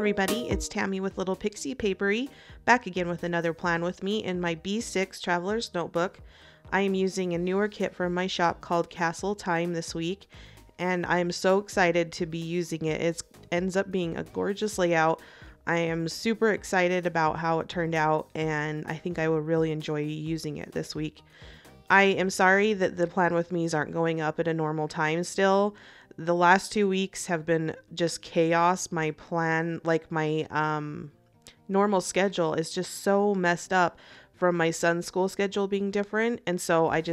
everybody, it's Tammy with Little Pixie Papery, back again with another plan with me in my B6 Traveler's Notebook. I am using a newer kit from my shop called Castle Time this week, and I am so excited to be using it. It ends up being a gorgeous layout. I am super excited about how it turned out, and I think I will really enjoy using it this week. I am sorry that the plan with me's aren't going up at a normal time still. The last 2 weeks have been just chaos. My plan, like my normal schedule is just so messed up from my son's school schedule being different. And so I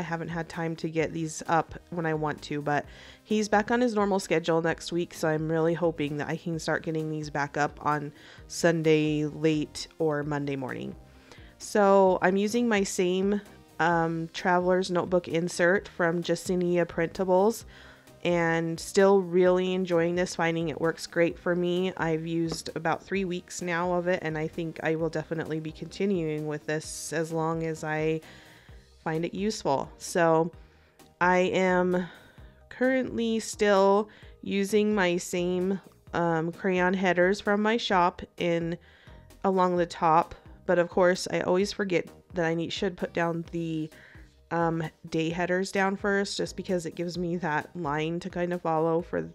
haven't had time to get these up when I want to, but he's back on his normal schedule next week. So I'm really hoping that I can start getting these back up on Sunday late or Monday morning. So I'm using my same Traveler's Notebook insert from Justinia Printables, and still really enjoying this, finding it works great for me. I've used about 3 weeks now of it, and I think I will definitely be continuing with this as long as I find it useful. So I am currently still using my same crayon headers from my shop along the top, but of course I always forget that I should put down the day headers down first, just because it gives me that line to kind of follow for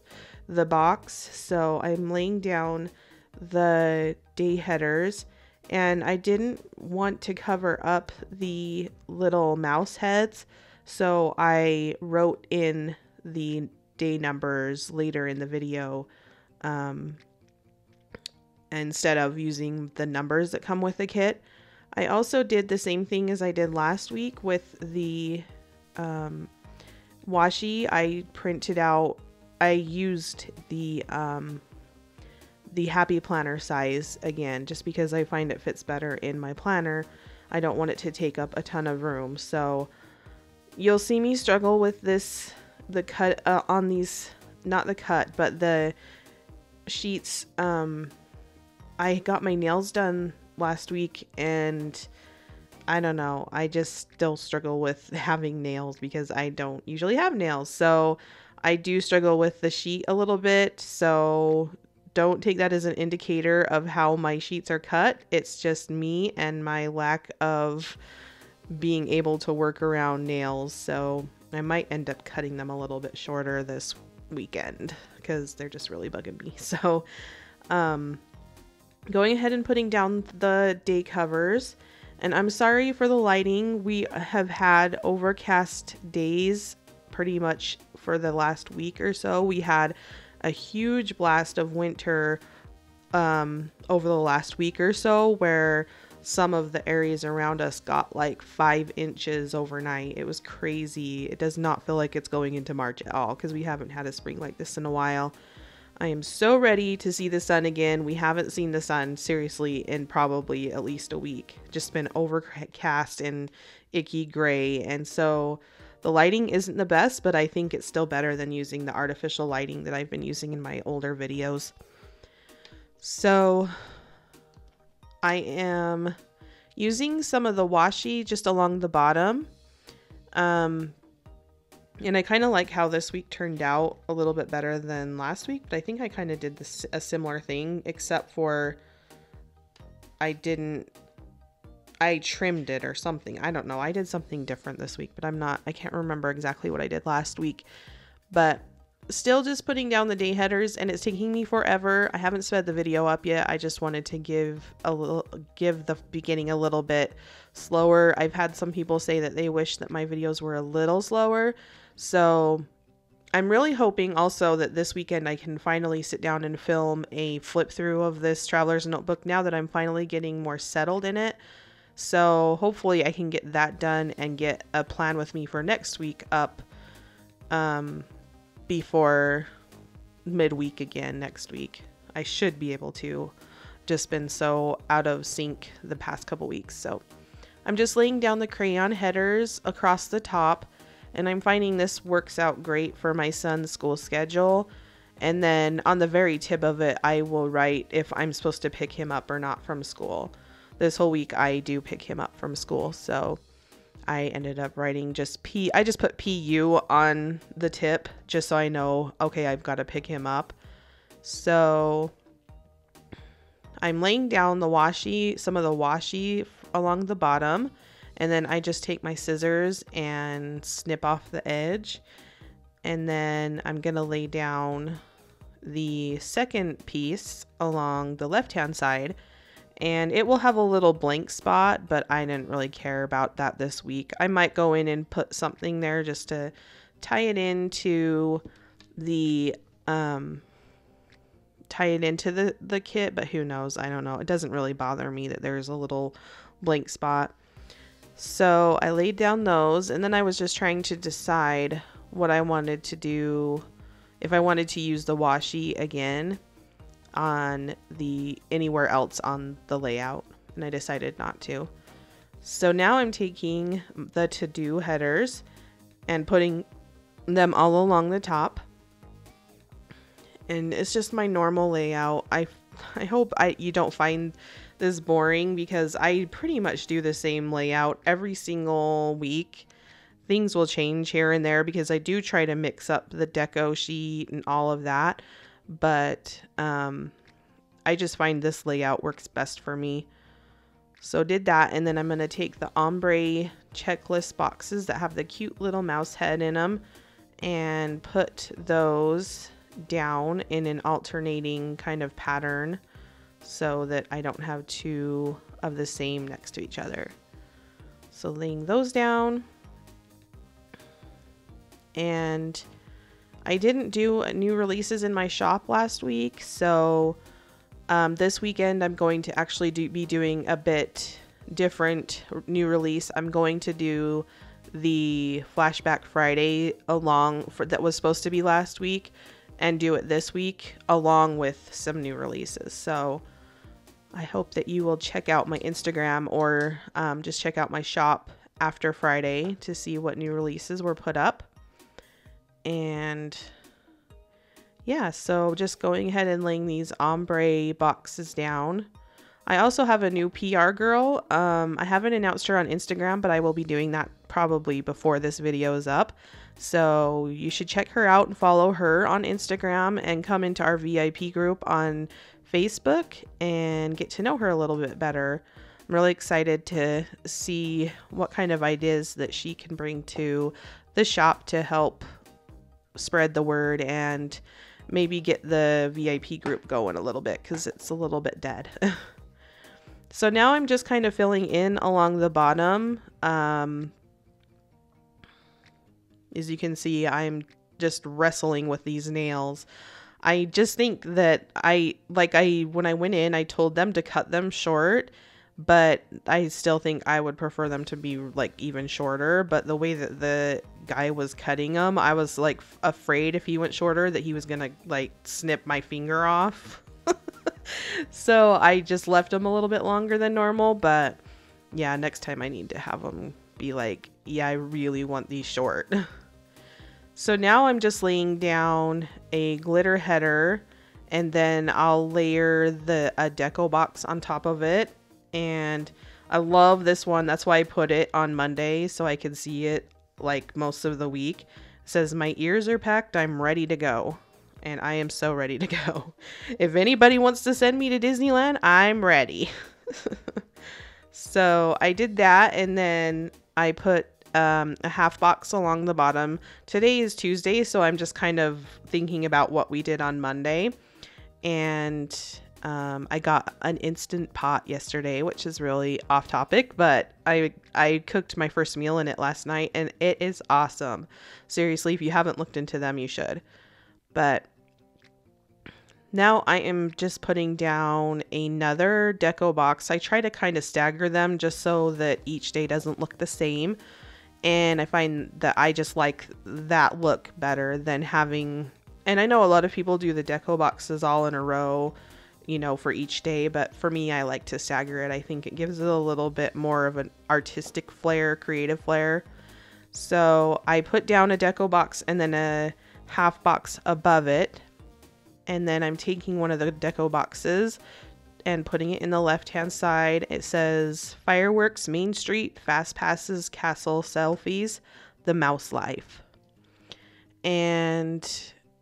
the box. So I'm laying down the day headers, and I didn't want to cover up the little mouse heads, so I wrote in the day numbers later in the video instead of using the numbers that come with the kit. I also did the same thing as I did last week with the washi. I used the Happy Planner size again, just because I find it fits better in my planner. I don't want it to take up a ton of room. So you'll see me struggle with the cut on these, not the cut, but the sheets. I got my nails done last week, and I don't know, I just still struggle with having nails because I don't usually have nails, so I do struggle with the sheet a little bit. So don't take that as an indicator of how my sheets are cut. It's just me and my lack of being able to work around nails. So I might end up cutting them a little bit shorter this weekend because they're just really bugging me. So going ahead and putting down the day covers. And I'm sorry for the lighting. We have had overcast days pretty much for the last week or so. We had a huge blast of winter over the last week or so, where some of the areas around us got like 5 inches overnight. It was crazy. It does not feel like it's going into March at all, because we haven't had a spring like this in a while. I am so ready to see the sun again. We haven't seen the sun seriously in probably at least a week. Just been overcast and icky gray. And so the lighting isn't the best, but I think it's still better than using the artificial lighting that I've been using in my older videos. So I am using some of the washi just along the bottom. And I kind of like how this week turned out a little bit better than last week, but I think I kind of did a similar thing, except for I trimmed it or something. I don't know. I did something different this week, but I can't remember exactly what I did last week. But still just putting down the day headers, and it's taking me forever. I haven't sped the video up yet. I just wanted to give the beginning a little bit slower. I've had some people say that they wish that my videos were a little slower. So I'm really hoping also that this weekend I can finally sit down and film a flip through of this Traveler's Notebook now that I'm finally getting more settled in it. So hopefully I can get that done and get a plan with me for next week up before midweek again next week. I should be able to. Just been so out of sync the past couple weeks. So I'm just laying down the crayon headers across the top, and I'm finding this works out great for my son's school schedule. And then on the very tip of it, I will write if I'm supposed to pick him up or not from school. This whole week I do pick him up from school, so I ended up writing just I just put PU on the tip just so I know, okay, I've got to pick him up. So I'm laying down the washi, some of the washi along the bottom, and then I just take my scissors and snip off the edge. And then I'm gonna lay down the second piece along the left-hand side, and it will have a little blank spot, but I didn't really care about that this week. I might go in and put something there just to tie it into the kit, but who knows? I don't know. It doesn't really bother me that there's a little blank spot. So I laid down those, and then I was just trying to decide what I wanted to do, if I wanted to use the washi again on anywhere else on the layout, and I decided not to. So now I'm taking the to-do headers and putting them all along the top, and it's just my normal layout. I hope you don't find this boring, because I pretty much do the same layout every single week. Things will change here and there because I do try to mix up the deco sheet and all of that, but I just find this layout works best for me. So did that, and then I'm going to take the ombre checklist boxes that have the cute little mouse head in them and put those down in an alternating kind of pattern so that I don't have two of the same next to each other. So laying those down. And I didn't do new releases in my shop last week, so this weekend I'm going to actually be doing a bit different new release. I'm going to do the Flashback Friday that was supposed to be last week, and do it this week along with some new releases. So I hope that you will check out my Instagram, or just check out my shop after Friday to see what new releases were put up. And yeah, so just going ahead and laying these ombre boxes down. I also have a new PR girl. I haven't announced her on Instagram, but I will be doing that probably before this video is up. So you should check her out and follow her on Instagram, and come into our VIP group on Facebook and get to know her a little bit better. I'm really excited to see what kind of ideas that she can bring to the shop to help spread the word and maybe get the VIP group going a little bit, because it's a little bit dead. So now I'm just kind of filling in along the bottom. As you can see, I'm just wrestling with these nails. I just think that when I went in, I told them to cut them short, but I still think I would prefer them to be like even shorter. But the way that the guy was cutting them, I was like afraid if he went shorter that he was gonna like snip my finger off. So I just left them a little bit longer than normal. But yeah, next time I need to have them be like, yeah, I really want these short. So now I'm just laying down a glitter header, and then I'll layer a deco box on top of it. And I love this one. That's why I put it on Monday, so I can see it like most of the week. It says, "My ears are packed. I'm ready to go." And I am so ready to go. If anybody wants to send me to Disneyland, I'm ready. So I did that, and then I put a half box along the bottom. Today is Tuesday, so I'm just kind of thinking about what we did on Monday. And I got an Instant Pot yesterday, which is really off topic, but I cooked my first meal in it last night, and it is awesome. Seriously, if you haven't looked into them, you should. But now I am just putting down another deco box. I try to kind of stagger them just so that each day doesn't look the same. And I find that I just like that look better than having, and I know a lot of people do the deco boxes all in a row, you know, for each day, but for me, I like to stagger it. I think it gives it a little bit more of an artistic flair, creative flair. So I put down a deco box and then a half box above it. And then I'm taking one of the deco boxes and putting it in the left-hand side. It says Fireworks Main Street Fast Passes Castle Selfies, The Mouse Life. And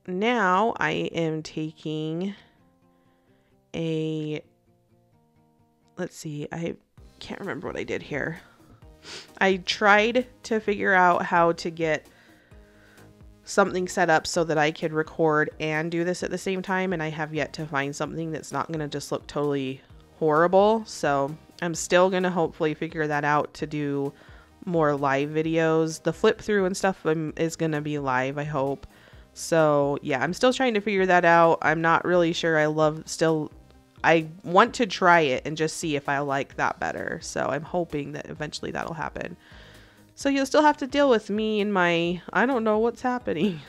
now I am taking a let's see, I can't remember what I did here. I tried to figure out how to get something set up so that I could record and do this at the same time, and I have yet to find something that's not going to just look totally horrible. So I'm still going to hopefully figure that out to do more live videos. The flip through and stuff is going to be live, I hope. So yeah, I'm still trying to figure that out. I'm not really sure. I want to try it and just see if I like that better. So I'm hoping that eventually that'll happen. So you'll still have to deal with me and my, I don't know what's happening.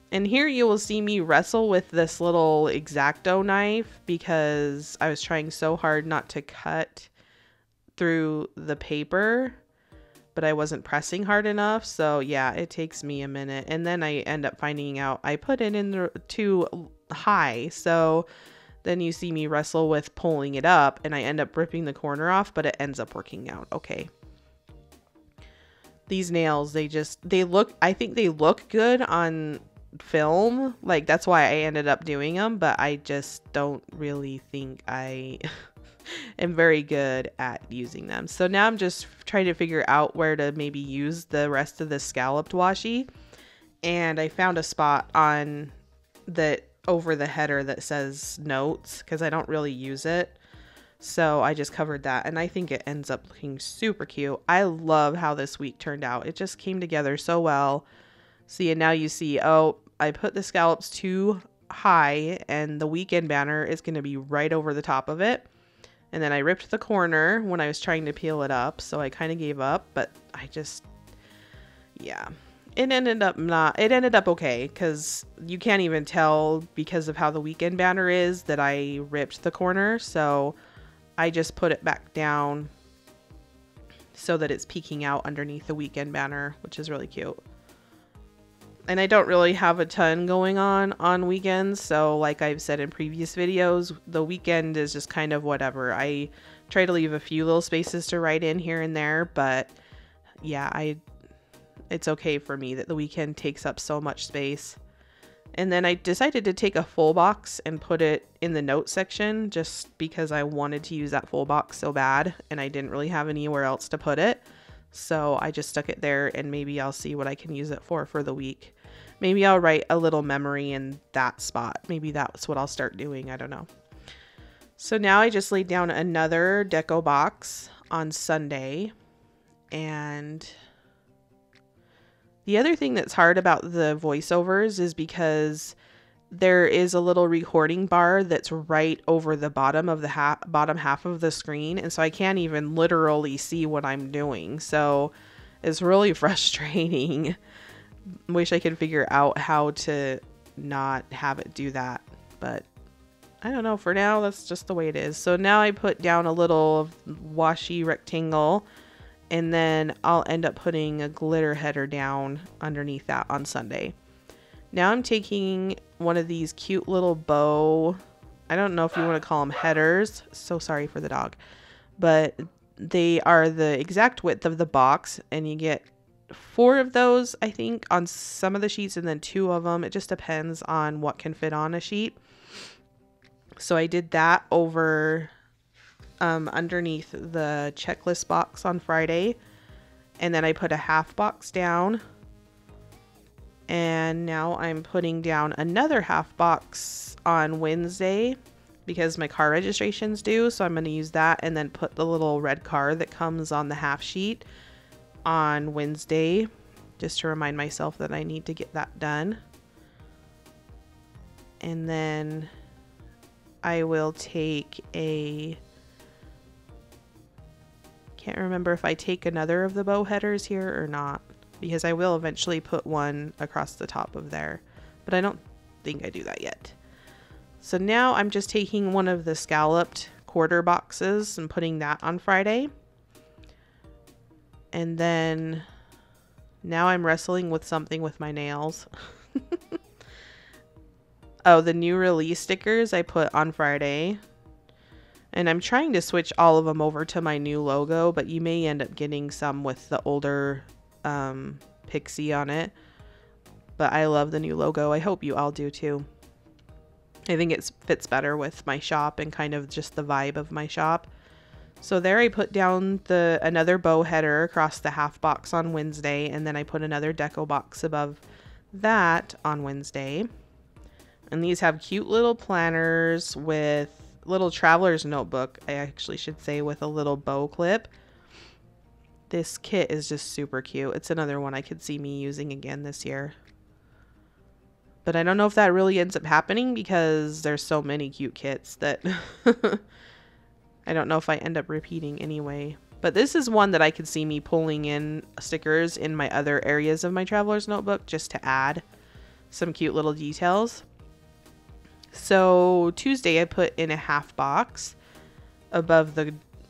And here you will see me wrestle with this little X-Acto knife because I was trying so hard not to cut through the paper, but I wasn't pressing hard enough. So yeah, it takes me a minute. And then I end up finding out I put it in too high. So then you see me wrestle with pulling it up and I end up ripping the corner off, but it ends up working out okay. These nails, I think they look good on film. Like, that's why I ended up doing them, but I just don't really think I am very good at using them. So now I'm just trying to figure out where to maybe use the rest of the scalloped washi. And I found a spot on over the header that says notes because I don't really use it. So I just covered that and I think it ends up looking super cute. I love how this week turned out. It just came together so well. See, and now you see, oh, I put the scallops too high and the weekend banner is going to be right over the top of it. And then I ripped the corner when I was trying to peel it up. So I kind of gave up, but yeah. It ended up okay because you can't even tell because of how the weekend banner is that I ripped the corner. So I just put it back down so that it's peeking out underneath the weekend banner, which is really cute. And I don't really have a ton going on weekends. So like I've said in previous videos, the weekend is just kind of whatever. I try to leave a few little spaces to write in here and there, but yeah, it's okay for me that the weekend takes up so much space. And then I decided to take a full box and put it in the note section just because I wanted to use that full box so bad and I didn't really have anywhere else to put it. So I just stuck it there and maybe I'll see what I can use it for the week. Maybe I'll write a little memory in that spot. Maybe that's what I'll start doing. I don't know. So now I just laid down another deco box on Sunday. And the other thing that's hard about the voiceovers is because there is a little recording bar that's right over the bottom of the bottom half of the screen. And so I can't even literally see what I'm doing. So it's really frustrating. Wish I could figure out how to not have it do that. But I don't know. For now, that's just the way it is. So now I put down a little washi rectangle. And then I'll end up putting a glitter header down underneath that on Sunday. Now I'm taking one of these cute little bow. I don't know if you want to call them headers. So sorry for the dog. But they are the exact width of the box. And you get 4 of those, I think, on some of the sheets. And then 2 of them. It just depends on what can fit on a sheet. So I did that over underneath the checklist box on Friday, and then I put a half box down, and now I'm putting down another half box on Wednesday because my car registration's due, so I'm going to use that and then put the little red car that comes on the half sheet on Wednesday just to remind myself that I need to get that done. And then I will take can't remember if I take another of the bow headers here or not, because I will eventually put one across the top of there, but I don't think I do that yet. So now I'm just taking one of the scalloped quarter boxes and putting that on Friday. And then now I'm wrestling with something with my nails. Oh, the new release stickers I put on Friday. And I'm trying to switch all of them over to my new logo, but you may end up getting some with the older pixie on it. But I love the new logo. I hope you all do too. I think it fits better with my shop and kind of just the vibe of my shop. So there I put down another bow header across the half box on Wednesday, and then I put another deco box above that on Wednesday. And these have cute little planners with little traveler's notebook, I actually should say, with a little bow clip. This kit is just super cute. It's another one I could see me using again this year. But I don't know if that really ends up happening because there's so many cute kits that I don't know if I end up repeating anyway. But this is one that I could see me pulling in stickers in my other areas of my traveler's notebook just to add some cute little details. So Tuesday I put in a half box above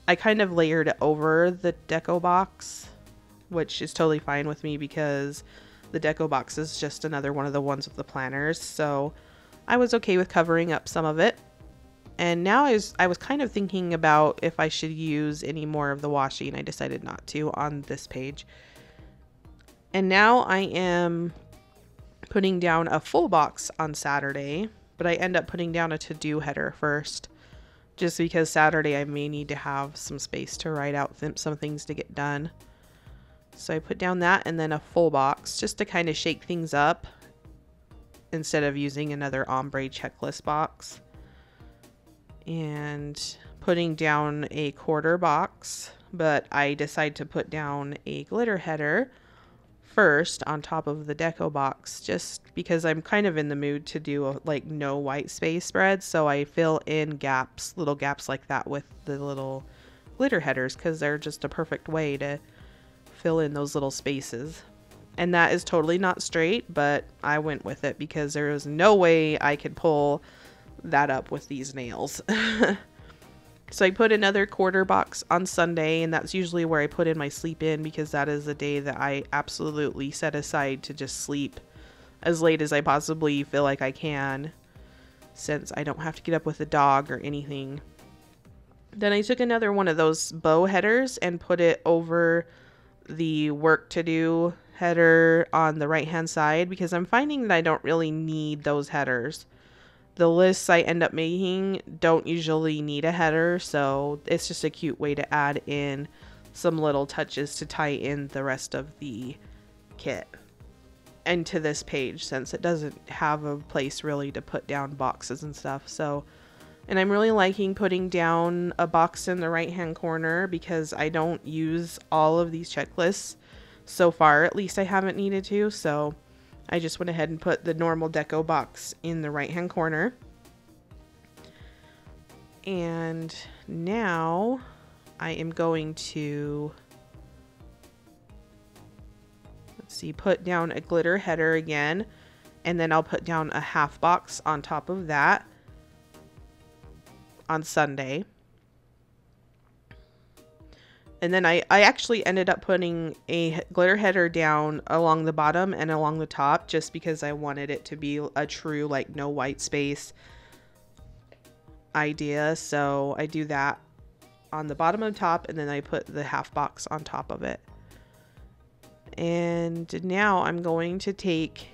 I kind of layered it over the deco box, which is totally fine with me because the deco box is just another one of the ones with the planners. So I was okay with covering up some of it. And now I was kind of thinking about if I should use any more of the washi, and I decided not to on this page. And now I am putting down a full box on Saturday, but I end up putting down a to-do header first, just because Saturday I may need to have some space to write out some things to get done. So I put down that and then a full box just to kind of shake things up instead of using another ombre checklist box. And putting down a quarter box, but I decide to put down a glitter header first on top of the deco box just because I'm kind of in the mood to do like no white space spreads, so I fill in gaps, little gaps like that with the little glitter headers because they're just a perfect way to fill in those little spaces. And that is totally not straight, but I went with it because there was no way I could pull that up with these nails. So I put another quarter box on Sunday, and that's usually where I put in my sleep in because that is the day that I absolutely set aside to just sleep as late as I possibly feel like I can, since I don't have to get up with a dog or anything. Then I took another one of those bow headers and put it over the work to do header on the right hand side because I'm finding that I don't really need those headers. The lists I end up making don't usually need a header, so it's just a cute way to add in some little touches to tie in the rest of the kit and to this page, since it doesn't have a place really to put down boxes and stuff. So, and I'm really liking putting down a box in the right hand corner because I don't use all of these checklists so far. At least I haven't needed to, so I just went ahead and put the normal deco box in the right hand corner. And now I am going to, let's see, put down a glitter header again, and then I'll put down a half box on top of that on Sunday. And then I actually ended up putting a glitter header down along the bottom and along the top just because I wanted it to be a true like no white space idea. So I do that on the bottom and top, and then I put the half box on top of it. And now I'm going to take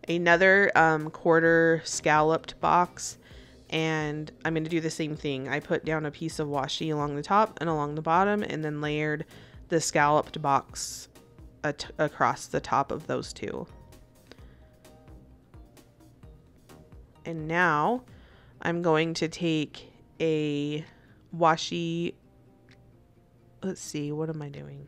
another quarter scalloped box, and I'm going to do the same thing. I put down a piece of washi along the top and along the bottom, and then layered the scalloped box across the top of those two. And now I'm going to take a washi, let's see, what am I doing?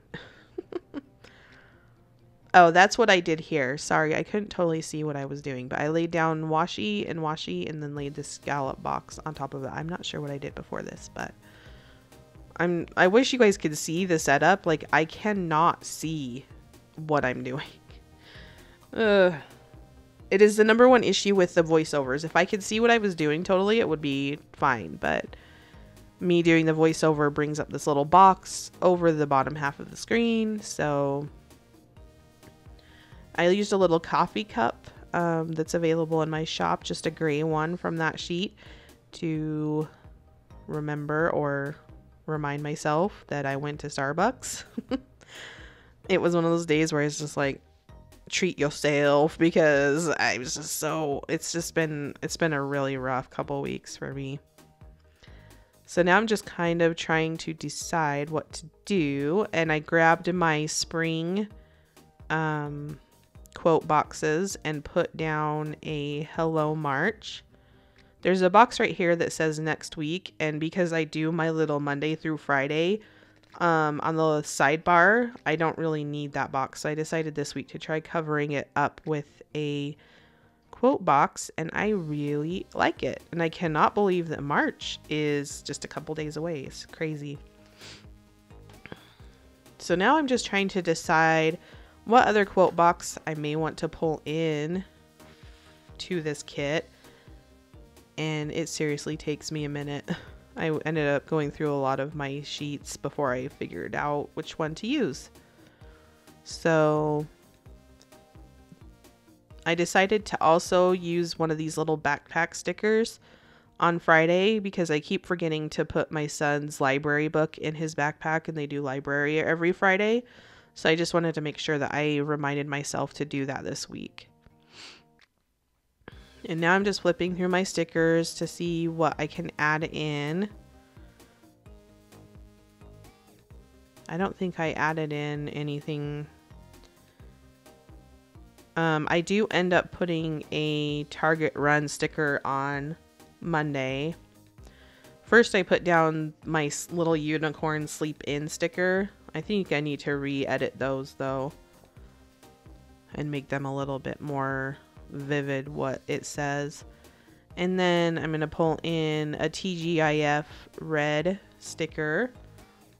Oh, that's what I did here. Sorry, I couldn't totally see what I was doing, but I laid down washi and then laid the scallop box on top of that. I'm not sure what I did before this, but I wish you guys could see the setup. Like, I cannot see what I'm doing. It is the number one issue with the voiceovers. If I could see what I was doing totally, it would be fine, but me doing the voiceover brings up this little box over the bottom half of the screen, so I used a little coffee cup that's available in my shop, just a gray one from that sheet, to remember or remind myself that I went to Starbucks. It was one of those days where it's just like, treat yourself, because I was just it's been a really rough couple weeks for me. So now I'm just kind of trying to decide what to do, and I grabbed my spring quote boxes and put down a Hello March. There's a box right here that says next week, and because I do my little Monday through Friday on the sidebar, I don't really need that box. So I decided this week to try covering it up with a quote box, and I really like it. And I cannot believe that March is just a couple days away. It's crazy. So now I'm just trying to decide what other quote box I may want to pull in to this kit. And it seriously takes me a minute. I ended up going through a lot of my sheets before I figured out which one to use. So I decided to also use one of these little backpack stickers on Friday, because I keep forgetting to put my son's library book in his backpack, and they do library every Friday. So I just wanted to make sure that I reminded myself to do that this week. And now I'm just flipping through my stickers to see what I can add in. I don't think I added in anything. I do end up putting a Target Run sticker on Monday. First, I put down my little unicorn sleep in sticker. I think I need to re-edit those though, and make them a little bit more vivid what it says. And then I'm going to pull in a TGIF red sticker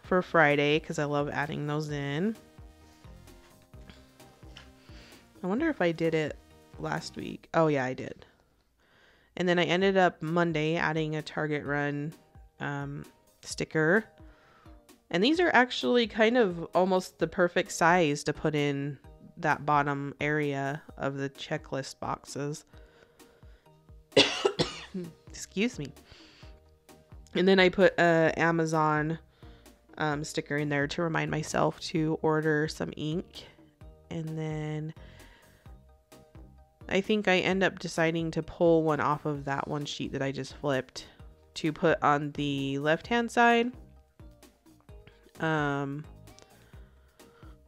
for Friday, because I love adding those in. I wonder if I did it last week. Oh yeah, I did. And then I ended up Monday adding a Target Run sticker. And these are actually kind of almost the perfect size to put in that bottom area of the checklist boxes. Excuse me. And then I put a Amazon sticker in there to remind myself to order some ink. And then I think I end up deciding to pull one off of that one sheet that I just flipped to put on the left hand side.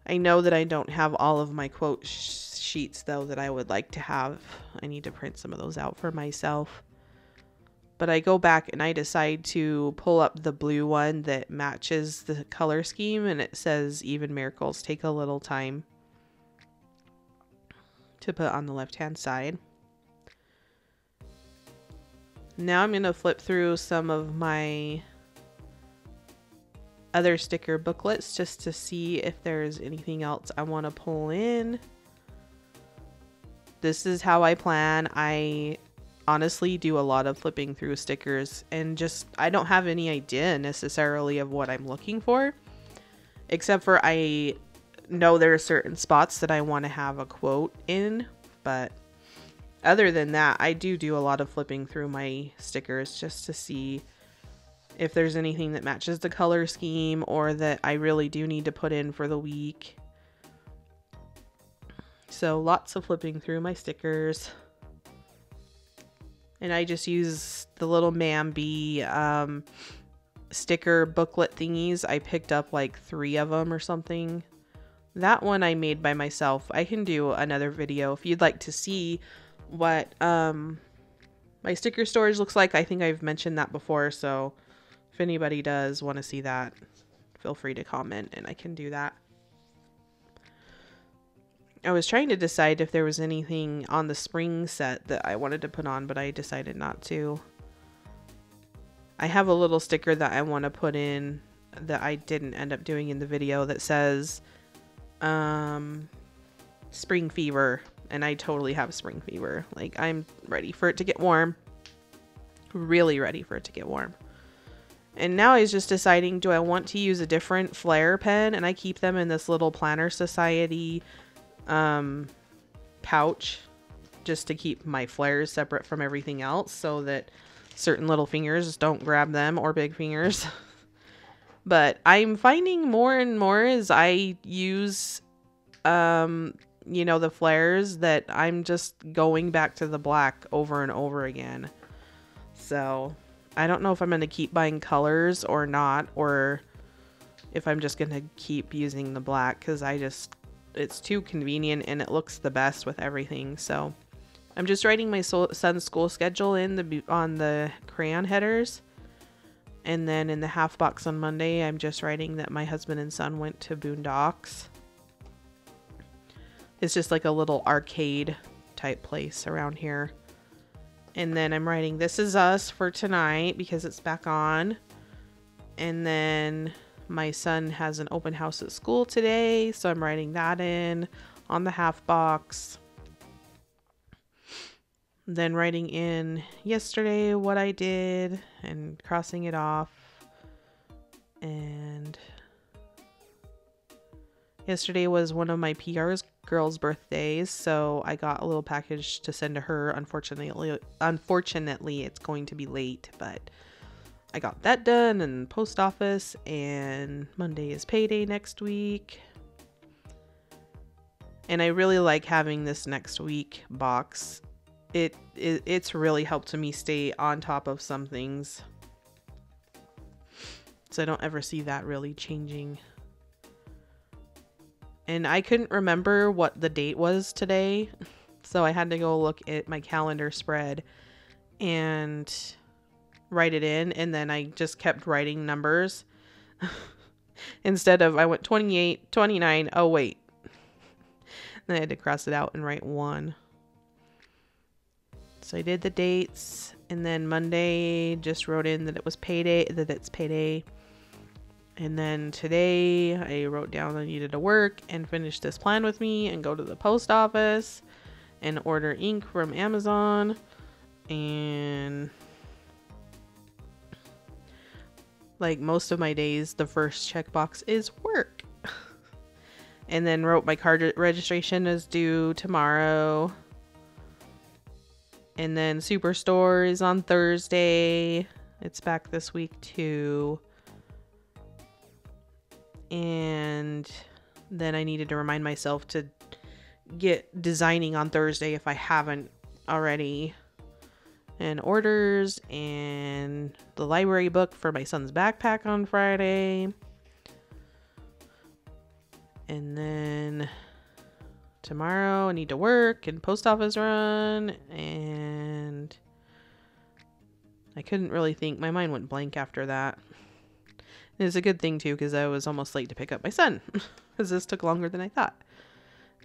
I know that I don't have all of my quote sheets though that I would like to have. I need to print some of those out for myself. But I go back and I decide to pull up the blue one that matches the color scheme, and it says even miracles take a little time, to put on the left hand side. Now I'm going to flip through some of my other sticker booklets just to see if there's anything else I want to pull in. This is how I plan. I honestly do a lot of flipping through stickers, and just I don't have any idea necessarily of what I'm looking for, except for I know there are certain spots that I want to have a quote in. But other than that, I do a lot of flipping through my stickers just to see if there's anything that matches the color scheme or that I really do need to put in for the week. So lots of flipping through my stickers. And I just use the little Mambi sticker booklet thingies. I picked up like 3 of them or something. That one I made by myself. I can do another video if you'd like to see what my sticker storage looks like. I think I've mentioned that before, so if anybody does want to see that, feel free to comment and I can do that. I was trying to decide if there was anything on the spring set that I wanted to put on, but I decided not to. I have a little sticker that I want to put in that I didn't end up doing in the video that says spring fever, and I totally have spring fever. Like, I'm ready for it to get warm. Really ready for it to get warm. And now I was just deciding, do I want to use a different Flair pen? And I keep them in this little Planner Society pouch just to keep my Flairs separate from everything else so that certain little fingers don't grab them, or big fingers. But I'm finding more and more as I use the flares, that I'm just going back to the black over and over again. So I don't know if I'm going to keep buying colors or not, or if I'm just going to keep using the black, because it's too convenient and it looks the best with everything. So I'm just writing my son's school schedule on the crayon headers. And then in the half box on Monday, I'm just writing that my husband and son went to Boondocks. It's just like a little arcade type place around here. And then I'm writing This Is Us for tonight because it's back on. And then my son has an open house at school today, so I'm writing that in on the half box. Then writing in yesterday what I did and crossing it off. And yesterday was one of my PR's girls' birthdays, so I got a little package to send to her. Unfortunately, it's going to be late, but I got that done in post office, and Monday is payday next week. And I really like having this next week box. It's really helped me stay on top of some things, so I don't ever see that really changing. And I couldn't remember what the date was today, so I had to go look at my calendar spread and write it in, and then I just kept writing numbers instead of, I went 28, 29, oh wait. Then I had to cross it out and write 1. So I did the dates, and then Monday just wrote in that it was payday, that it's payday. And then today I wrote down I needed to work and finish this plan with me and go to the post office and order ink from Amazon. And like most of my days, the first checkbox is work. And then wrote my card registration is due tomorrow. And then Superstore is on Thursday. It's back this week too. And then I needed to remind myself to get designing on Thursday if I haven't already. And orders and the library book for my son's backpack on Friday. And then tomorrow I need to work and post office run, and I couldn't really think. My mind went blank after that. And it's a good thing too, because I was almost late to pick up my son because this took longer than I thought.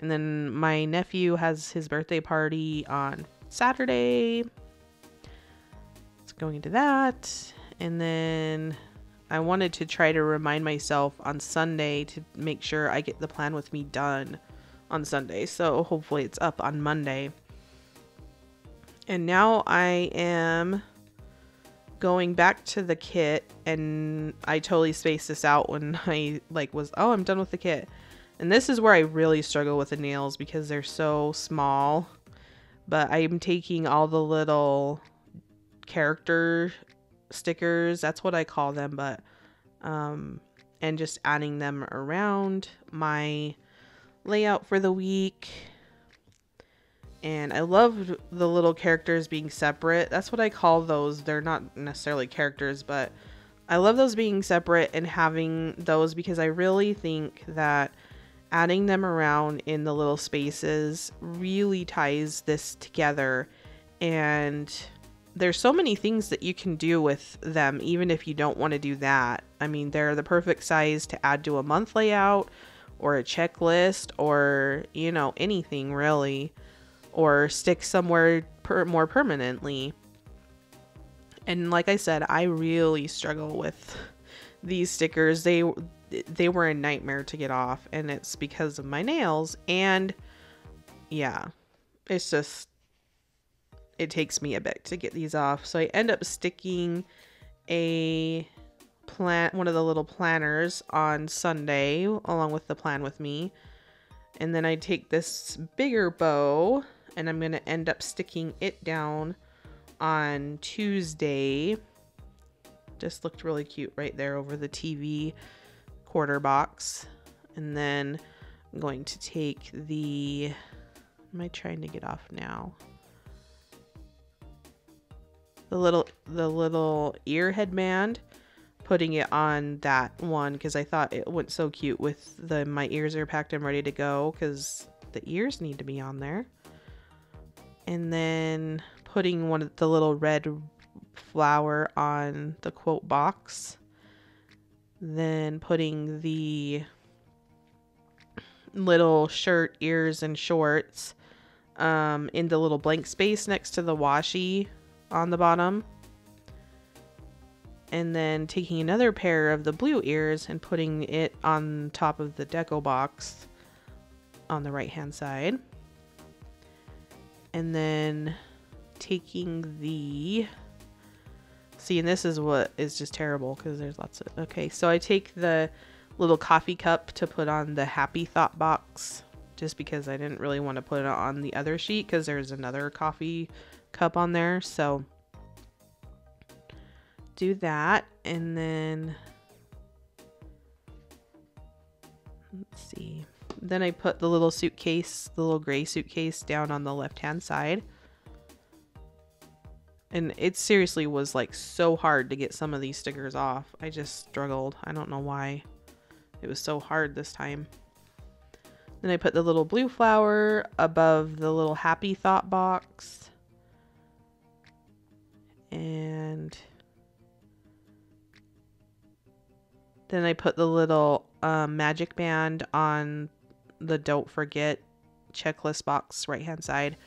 And then my nephew has his birthday party on Saturday. It's going to that. And then I wanted to try to remind myself on Sunday to make sure I get the plan with me done on Sunday. So hopefully it's up on Monday. And now I am going back to the kit, and I totally spaced this out when I I'm done with the kit. And this is where I really struggle with the nails because they're so small. But I'm taking all the little character stickers, that's what I call them, but and just adding them around my layout for the week. And I love the little characters being separate. That's what I call those. They're not necessarily characters, but I love those being separate and having those because I really think that adding them around in the little spaces really ties this together. And there's so many things that you can do with them, even if you don't want to do that. I mean, they're the perfect size to add to a month layout or a checklist or, anything really, or stick somewhere more permanently. And like I said, I really struggle with these stickers. They were a nightmare to get off, and it's because of my nails. And yeah, it's just, it takes me a bit to get these off. So I end up sticking one of the little planners on Sunday along with the plan with me. And then I take this bigger bow and I'm going to end up sticking it down on Tuesday. Just looked really cute right there over the TV quarter box. And then I'm going to take the, am I trying to get off now? The little ear headband, putting it on that one because I thought it went so cute with the my ears are packed and ready to go, because the ears need to be on there. And then putting one of the little red flower on the quote box. Then putting the little shirt, ears, and shorts in the little blank space next to the washi on the bottom. And then taking another pair of the blue ears and putting it on top of the deco box on the right hand side. And then taking the, see, and this is what is just terrible because there's lots of, okay, so I take the little coffee cup to put on the happy thought box just because I didn't really want to put it on the other sheet because there's another coffee cup on there. So do that, and then let's see, then I put the little suitcase, the little gray suitcase, down on the left hand side. And it seriously was like so hard to get some of these stickers off. I just struggled. I don't know why it was so hard this time. Then I put the little blue flower above the little happy thought box. And then I put the little magic band on the don't forget checklist box right hand side.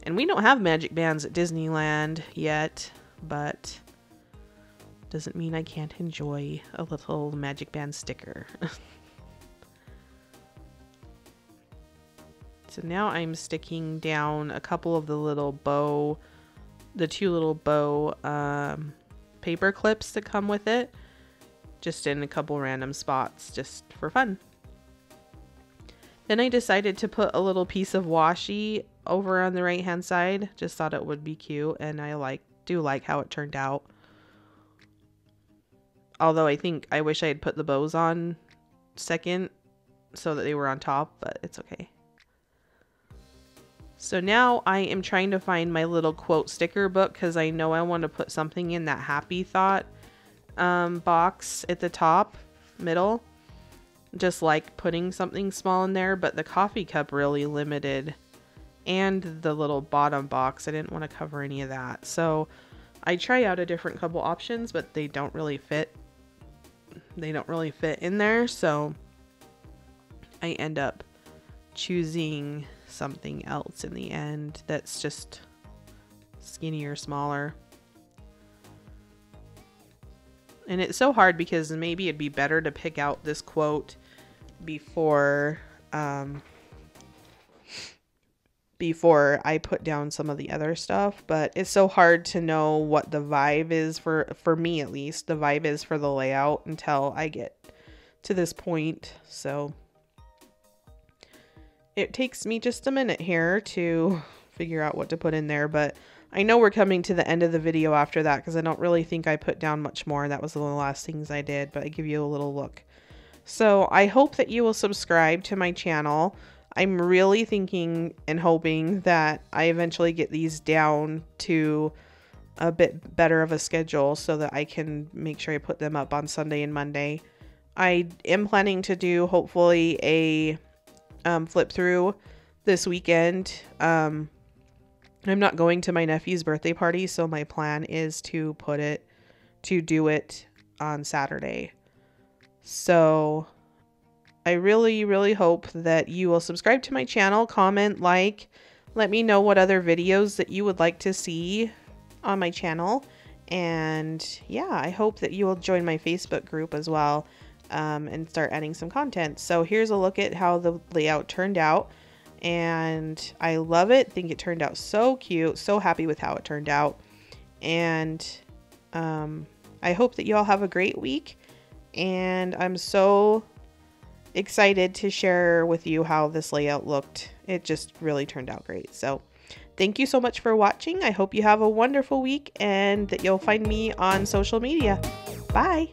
And we don't have magic bands at Disneyland yet, but doesn't mean I can't enjoy a little magic band sticker. So now I'm sticking down a couple of the little bow, the two little bow paper clips that come with it, just in a couple random spots just for fun. Then I decided to put a little piece of washi over on the right hand side. Just thought it would be cute, and I do like how it turned out. Although I wish I had put the bows on second so that they were on top, but it's okay. So now I am trying to find my little quote sticker book because I know I want to put something in that happy thought box at the top middle. Just like putting something small in there, but the coffee cup really limited, and the little bottom box, I didn't want to cover any of that. So I try out a different couple options, but they don't really fit. They don't really fit in there, so I end up choosing something else in the end that's just skinnier, smaller. And it's so hard because maybe it'd be better to pick out this quote before I put down some of the other stuff, but it's so hard to know what the vibe is for me, at least the vibe is for the layout until I get to this point. So it takes me just a minute here to figure out what to put in there, but I know we're coming to the end of the video after that because I don't really think I put down much more. That was one of the last things I did, but I give you a little look. So I hope that you will subscribe to my channel. I'm really thinking and hoping that I eventually get these down to a bit better of a schedule so that I can make sure I put them up on Sunday and Monday. I am planning to do hopefully a flip through this weekend. I'm not going to my nephew's birthday party, so my plan is to do it on Saturday. So I really, really hope that you will subscribe to my channel, comment, like, let me know what other videos that you would like to see on my channel. And yeah, I hope that you will join my Facebook group as well, and start adding some content. So here's a look at how the layout turned out. And I love it. Think it turned out so cute. So happy with how it turned out. And I hope that you all have a great week. And I'm so excited to share with you how this layout looked. It just really turned out great. So thank you so much for watching. I hope you have a wonderful week and that you'll find me on social media. Bye.